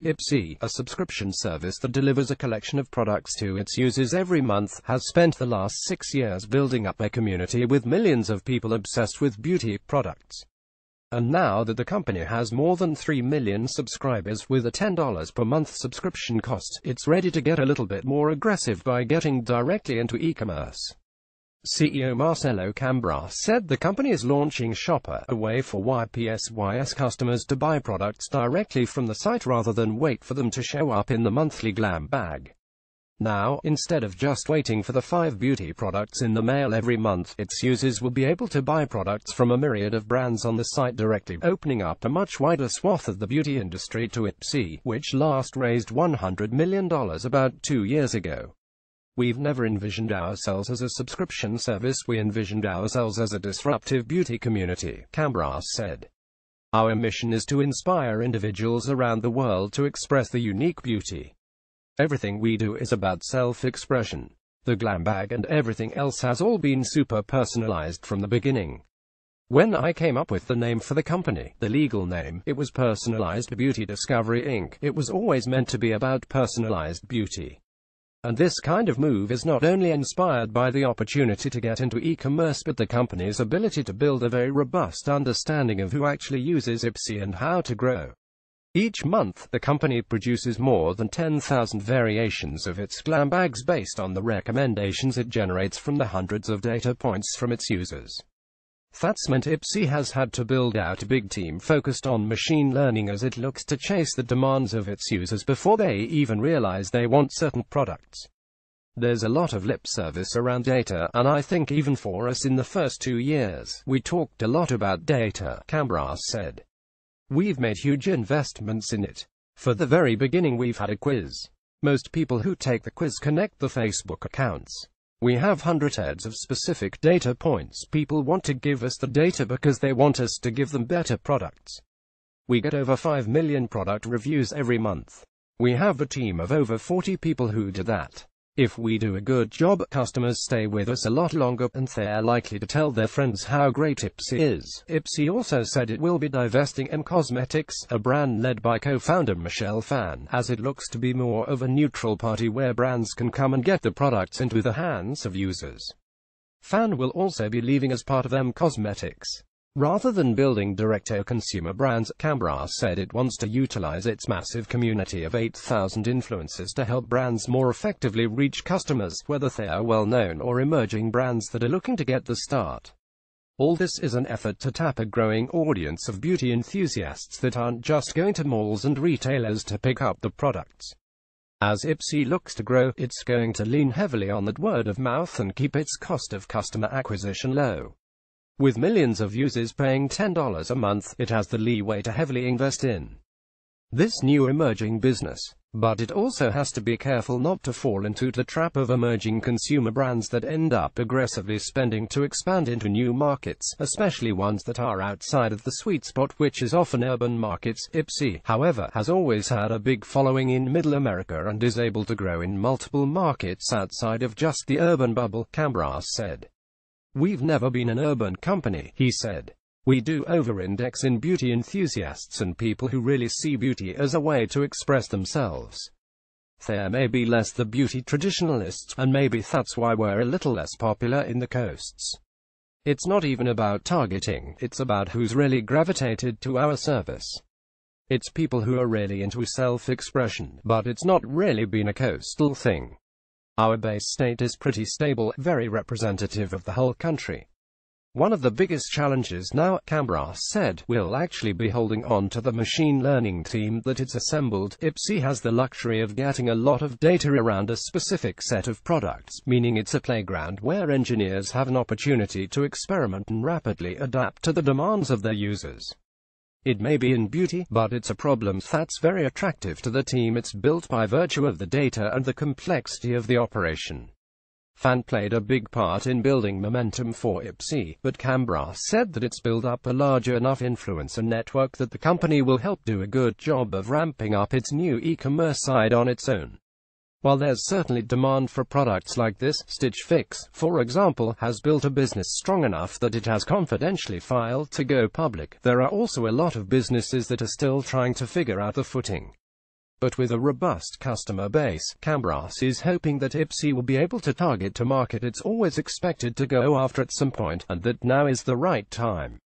Ipsy, a subscription service that delivers a collection of products to its users every month, has spent the last 6 years building up a community with millions of people obsessed with beauty products. And now that the company has more than 3 million subscribers with a $10 per month subscription cost, it's ready to get a little bit more aggressive by getting directly into e-commerce. CEO Marcelo Cambra said the company is launching Shopper, a way for YPSYS customers to buy products directly from the site rather than wait for them to show up in the monthly glam bag. Now, instead of just waiting for the 5 beauty products in the mail every month, its users will be able to buy products from a myriad of brands on the site directly, opening up a much wider swath of the beauty industry to Ipsy, which last raised $100 million about 2 years ago. We've never envisioned ourselves as a subscription service, we envisioned ourselves as a disruptive beauty community, Cambra said. Our mission is to inspire individuals around the world to express the unique beauty. Everything we do is about self-expression. The glam bag and everything else has all been super personalized from the beginning. When I came up with the name for the company, the legal name, it was Personalized Beauty Discovery Inc. It was always meant to be about personalized beauty. And this kind of move is not only inspired by the opportunity to get into e-commerce but the company's ability to build a very robust understanding of who actually uses Ipsy and how to grow. Each month, the company produces more than 10,000 variations of its glam bags based on the recommendations it generates from the hundreds of data points from its users. That's meant Ipsy has had to build out a big team focused on machine learning as it looks to chase the demands of its users before they even realize they want certain products. There's a lot of lip service around data, and I think even for us in the first 2 years, we talked a lot about data, Cambra said. We've made huge investments in it. For the very beginning we've had a quiz. Most people who take the quiz connect the Facebook accounts. We have hundreds of specific data points. People want to give us the data because they want us to give them better products. We get over 5 million product reviews every month. We have a team of over 40 people who do that. If we do a good job, customers stay with us a lot longer, and they're likely to tell their friends how great Ipsy is. Ipsy also said it will be divesting M Cosmetics, a brand led by co-founder Michelle Phan, as it looks to be more of a neutral party where brands can come and get the products into the hands of users. Phan will also be leaving as part of M Cosmetics. Rather than building direct-to-consumer brands, Cambra said it wants to utilize its massive community of 8,000 influencers to help brands more effectively reach customers, whether they are well-known or emerging brands that are looking to get the start. All this is an effort to tap a growing audience of beauty enthusiasts that aren't just going to malls and retailers to pick up the products. As Ipsy looks to grow, it's going to lean heavily on that word of mouth and keep its cost of customer acquisition low. With millions of users paying $10 a month, it has the leeway to heavily invest in this new emerging business. But it also has to be careful not to fall into the trap of emerging consumer brands that end up aggressively spending to expand into new markets, especially ones that are outside of the sweet spot, which is often urban markets. Ipsy, however, has always had a big following in Middle America and is able to grow in multiple markets outside of just the urban bubble, Cambra said. We've never been an urban company, he said. We do over-index in beauty enthusiasts and people who really see beauty as a way to express themselves. There may be less the beauty traditionalists, and maybe that's why we're a little less popular in the coasts. It's not even about targeting, it's about who's really gravitated to our service. It's people who are really into self-expression, but it's not really been a coastal thing. Our base state is pretty stable, very representative of the whole country. One of the biggest challenges now, Cambra said, will actually be holding on to the machine learning team that it's assembled. Ipsy has the luxury of getting a lot of data around a specific set of products, meaning it's a playground where engineers have an opportunity to experiment and rapidly adapt to the demands of their users. It may be in beauty, but it's a problem that's very attractive to the team it's built by virtue of the data and the complexity of the operation. Phan played a big part in building momentum for Ipsy, but Cambra said that it's built up a large enough influencer network that the company will help do a good job of ramping up its new e-commerce side on its own. While there's certainly demand for products like this, Stitch Fix, for example, has built a business strong enough that it has confidentially filed to go public. There are also a lot of businesses that are still trying to figure out the footing. But with a robust customer base, Cambras is hoping that Ipsy will be able to target a market it's always expected to go after at some point, and that now is the right time.